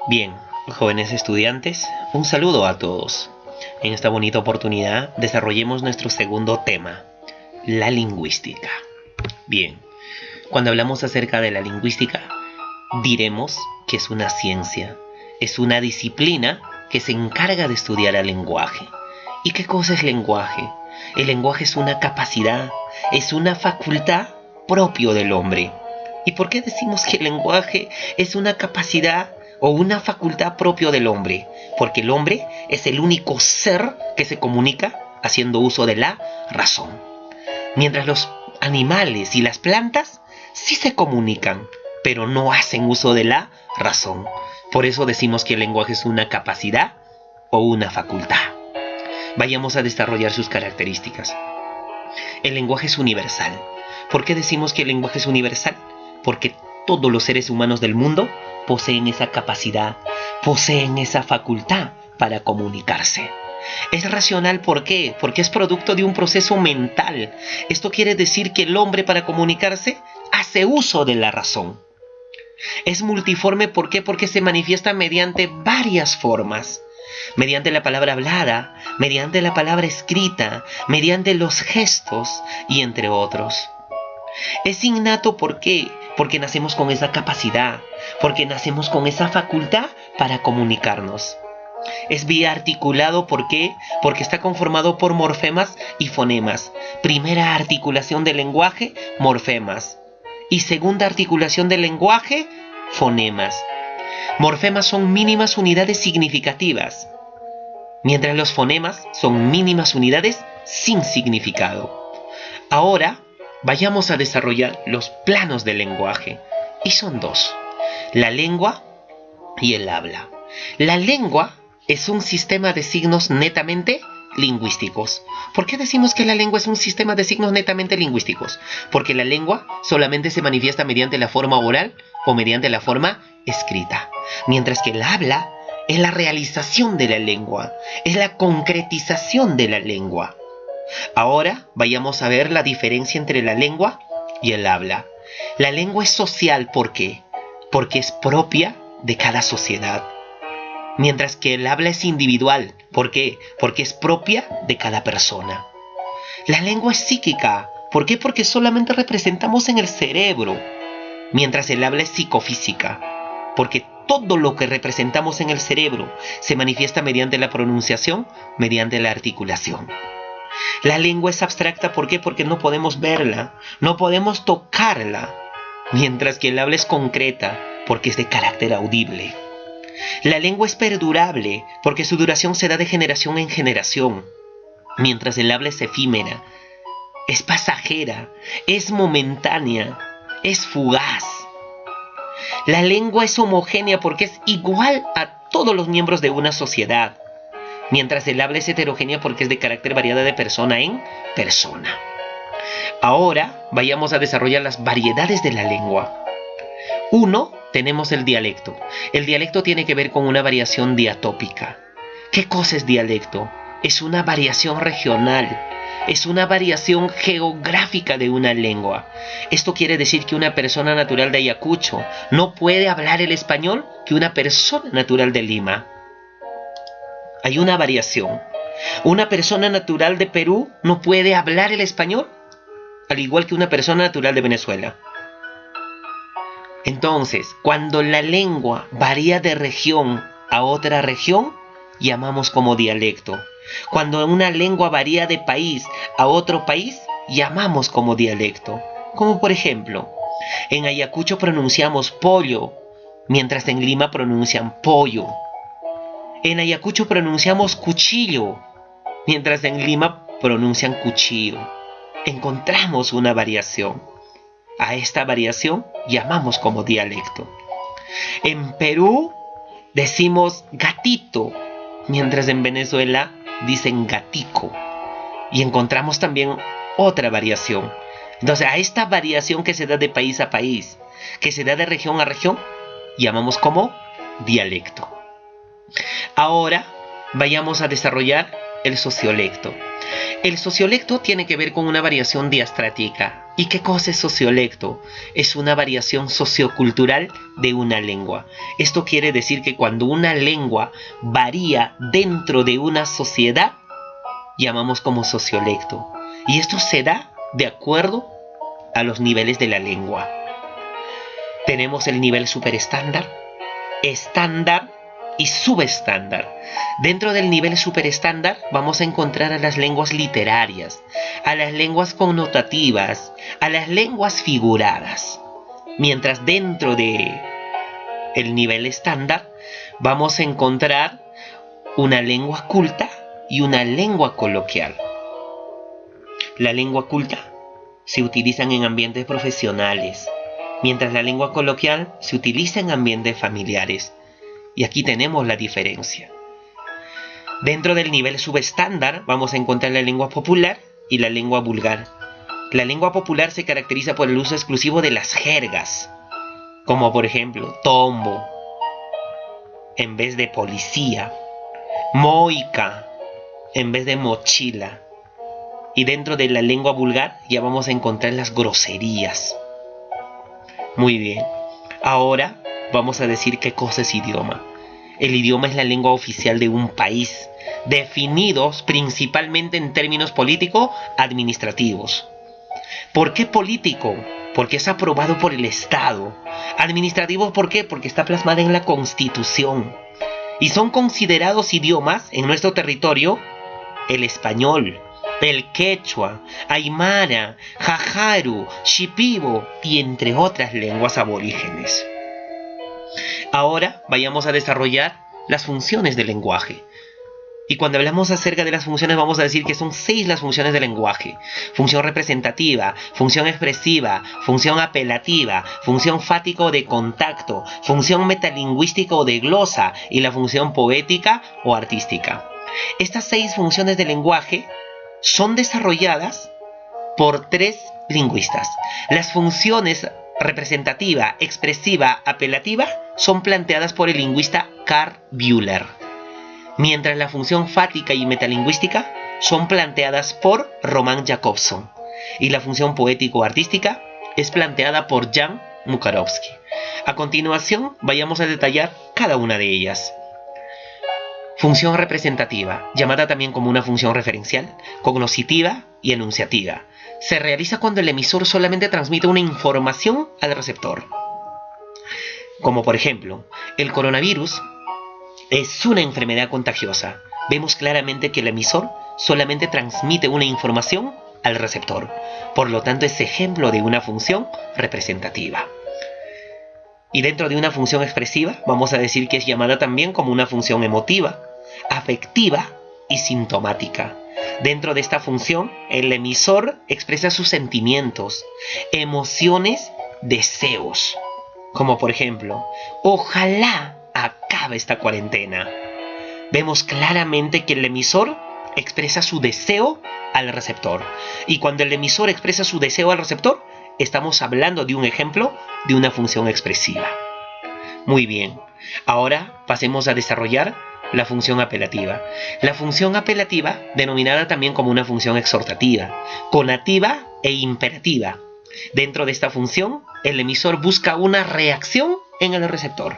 Bien, jóvenes estudiantes, un saludo a todos. En esta bonita oportunidad desarrollemos nuestro segundo tema, la lingüística. Bien, cuando hablamos acerca de la lingüística, diremos que es una ciencia, es una disciplina que se encarga de estudiar al lenguaje. ¿Y qué cosa es lenguaje? El lenguaje es una capacidad, es una facultad propio del hombre. ¿Y por qué decimos que el lenguaje es una capacidad o una facultad propio del hombre? Porque el hombre es el único ser que se comunica haciendo uso de la razón. Mientras los animales y las plantas sí se comunican, pero no hacen uso de la razón. Por eso decimos que el lenguaje es una capacidad o una facultad. Vayamos a desarrollar sus características. El lenguaje es universal. ¿Por qué decimos que el lenguaje es universal? Porque todos los seres humanos del mundo poseen esa capacidad, poseen esa facultad para comunicarse. Es racional, ¿por qué? Porque es producto de un proceso mental. Esto quiere decir que el hombre, para comunicarse, hace uso de la razón. Es multiforme, ¿por qué? Porque se manifiesta mediante varias formas. Mediante la palabra hablada, mediante la palabra escrita, mediante los gestos y entre otros. Es innato, ¿por qué? Porque nacemos con esa capacidad, porque nacemos con esa facultad para comunicarnos. Es biarticulado, ¿por qué? Porque está conformado por morfemas y fonemas. Primera articulación del lenguaje, morfemas. Y segunda articulación del lenguaje, fonemas. Morfemas son mínimas unidades significativas, mientras los fonemas son mínimas unidades sin significado. Ahora, vayamos a desarrollar los planos del lenguaje. Y son dos: la lengua y el habla. La lengua es un sistema de signos netamente lingüísticos. ¿Por qué decimos que la lengua es un sistema de signos netamente lingüísticos? Porque la lengua solamente se manifiesta mediante la forma oral o mediante la forma escrita, mientras que el habla es la realización de la lengua, es la concretización de la lengua. Ahora vayamos a ver la diferencia entre la lengua y el habla. La lengua es social, ¿por qué? Porque es propia de cada sociedad, mientras que el habla es individual. ¿Por qué? Porque es propia de cada persona. La lengua es psíquica. ¿Por qué? Porque solamente representamos en el cerebro, mientras el habla es psicofísica, porque todo lo que representamos en el cerebro se manifiesta mediante la pronunciación, mediante la articulación. La lengua es abstracta, ¿por qué? Porque no podemos verla, no podemos tocarla, mientras que el habla es concreta, porque es de carácter audible. La lengua es perdurable, porque su duración se da de generación en generación, mientras el habla es efímera, es pasajera, es momentánea, es fugaz. La lengua es homogénea porque es igual a todos los miembros de una sociedad, mientras el habla es heterogénea porque es de carácter variado de persona en persona. Ahora vayamos a desarrollar las variedades de la lengua. Uno, tenemos el dialecto. El dialecto tiene que ver con una variación diatópica. ¿Qué cosa es dialecto? Es una variación regional, es una variación geográfica de una lengua. Esto quiere decir que una persona natural de Ayacucho no puede hablar el español que una persona natural de Lima. Hay una variación. Una persona natural de Perú no puede hablar el español al igual que una persona natural de Venezuela. Entonces, cuando la lengua varía de región a otra región, llamamos como dialecto. Cuando una lengua varía de país a otro país, llamamos como dialecto. Como por ejemplo, en Ayacucho pronunciamos pollo, mientras en Lima pronuncian pollo. En Ayacucho pronunciamos cuchillo, mientras en Lima pronuncian cuchillo. Encontramos una variación. A esta variación llamamos como dialecto. En Perú decimos gatito, mientras en Venezuela dicen gatico. Y encontramos también otra variación. Entonces, a esta variación que se da de país a país, que se da de región a región, llamamos como dialecto. Ahora vayamos a desarrollar el sociolecto. El sociolecto tiene que ver con una variación diastrática. ¿Y qué cosa es sociolecto? Es una variación sociocultural de una lengua. Esto quiere decir que cuando una lengua varía dentro de una sociedad, llamamos como sociolecto. Y esto se da de acuerdo a los niveles de la lengua. Tenemos el nivel superestándar, estándar y subestándar. Dentro del nivel superestándar vamos a encontrar a las lenguas literarias, a las lenguas connotativas, a las lenguas figuradas. Mientras dentro de el nivel estándar vamos a encontrar una lengua culta y una lengua coloquial. La lengua culta se utiliza en ambientes profesionales, mientras la lengua coloquial se utiliza en ambientes familiares. Y aquí tenemos la diferencia. Dentro del nivel subestándar vamos a encontrar la lengua popular y la lengua vulgar. La lengua popular se caracteriza por el uso exclusivo de las jergas, como por ejemplo tombo en vez de policía, moica en vez de mochila. Y dentro de la lengua vulgar ya vamos a encontrar las groserías. Muy bien. Ahora vamos a decir qué cosa es idioma. El idioma es la lengua oficial de un país, definidos principalmente en términos político-administrativos. ¿Por qué político? Porque es aprobado por el Estado. Administrativo, ¿por qué? Porque está plasmada en la Constitución. Y son considerados idiomas en nuestro territorio el español, el quechua, aymara, jajaru, shipibo y entre otras lenguas aborígenes. Ahora vayamos a desarrollar las funciones del lenguaje. Y cuando hablamos acerca de las funciones vamos a decir que son 6 las funciones del lenguaje. Función representativa, función expresiva, función apelativa, función fática o de contacto, función metalingüística o de glosa y la función poética o artística. Estas 6 funciones del lenguaje son desarrolladas por 3 lingüistas. Las funciones representativa, expresiva, apelativa son planteadas por el lingüista Karl Bühler, mientras la función fática y metalingüística son planteadas por Roman Jakobson y la función poético-artística es planteada por Jan Mukarovsky. A continuación vayamos a detallar cada una de ellas. Función representativa, llamada también como una función referencial, cognoscitiva y enunciativa. Se realiza cuando el emisor solamente transmite una información al receptor. Como por ejemplo, el coronavirus es una enfermedad contagiosa. Vemos claramente que el emisor solamente transmite una información al receptor. Por lo tanto, es ejemplo de una función representativa. Y dentro de una función expresiva, vamos a decir que es llamada también como una función emotiva, afectiva y sintomática. Dentro de esta función, el emisor expresa sus sentimientos, emociones, deseos. Como por ejemplo, ojalá acabe esta cuarentena. Vemos claramente que el emisor expresa su deseo al receptor. Y cuando el emisor expresa su deseo al receptor, estamos hablando de un ejemplo de una función expresiva. Muy bien, ahora pasemos a desarrollar la función apelativa. La función apelativa, denominada también como una función exhortativa, conativa e imperativa. Dentro de esta función, el emisor busca una reacción en el receptor.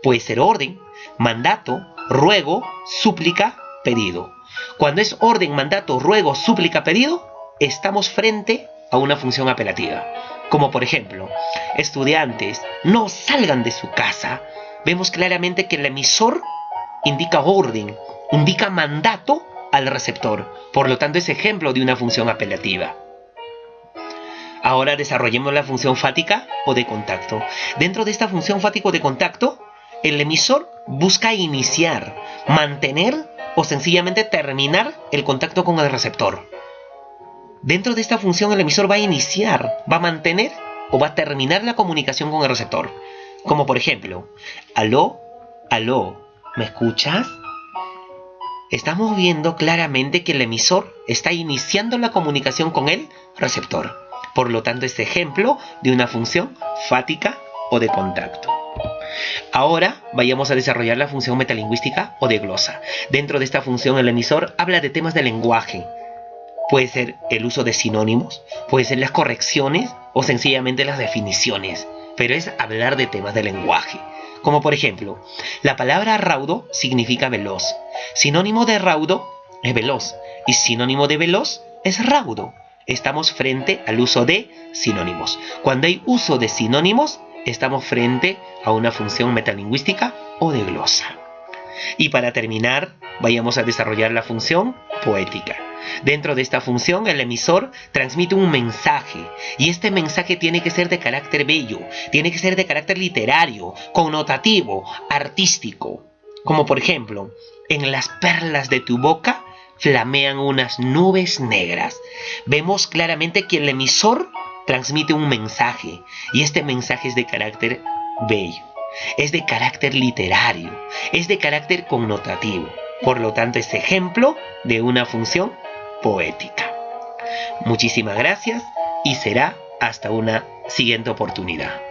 Puede ser orden, mandato, ruego, súplica, pedido. Cuando es orden, mandato, ruego, súplica, pedido, estamos frente a una función apelativa. Como por ejemplo, estudiantes, no salgan de su casa. Vemos claramente que el emisor indica orden, indica mandato al receptor. Por lo tanto, es ejemplo de una función apelativa. Ahora desarrollemos la función fática o de contacto. Dentro de esta función fática o de contacto, el emisor busca iniciar, mantener o sencillamente terminar el contacto con el receptor. Dentro de esta función el emisor va a iniciar, va a mantener o va a terminar la comunicación con el receptor. Como por ejemplo, aló, aló, ¿me escuchas? Estamos viendo claramente que el emisor está iniciando la comunicación con el receptor. Por lo tanto, es ejemplo de una función fática o de contacto. Ahora vayamos a desarrollar la función metalingüística o de glosa. Dentro de esta función el emisor habla de temas de lenguaje, puede ser el uso de sinónimos, puede ser las correcciones o sencillamente las definiciones, pero es hablar de temas de lenguaje. Como por ejemplo, la palabra raudo significa veloz. Sinónimo de raudo es veloz y sinónimo de veloz es raudo. Estamos frente al uso de sinónimos. Cuando hay uso de sinónimos, estamos frente a una función metalingüística o de glosa. Y para terminar, vayamos a desarrollar la función poética. Dentro de esta función, el emisor transmite un mensaje, y este mensaje tiene que ser de carácter bello, tiene que ser de carácter literario, connotativo, artístico. Como por ejemplo, en las perlas de tu boca flamean unas nubes negras. Vemos claramente que el emisor transmite un mensaje, y este mensaje es de carácter bello, es de carácter literario, es de carácter connotativo. Por lo tanto, es ejemplo de una función poética. Muchísimas gracias y será hasta una siguiente oportunidad.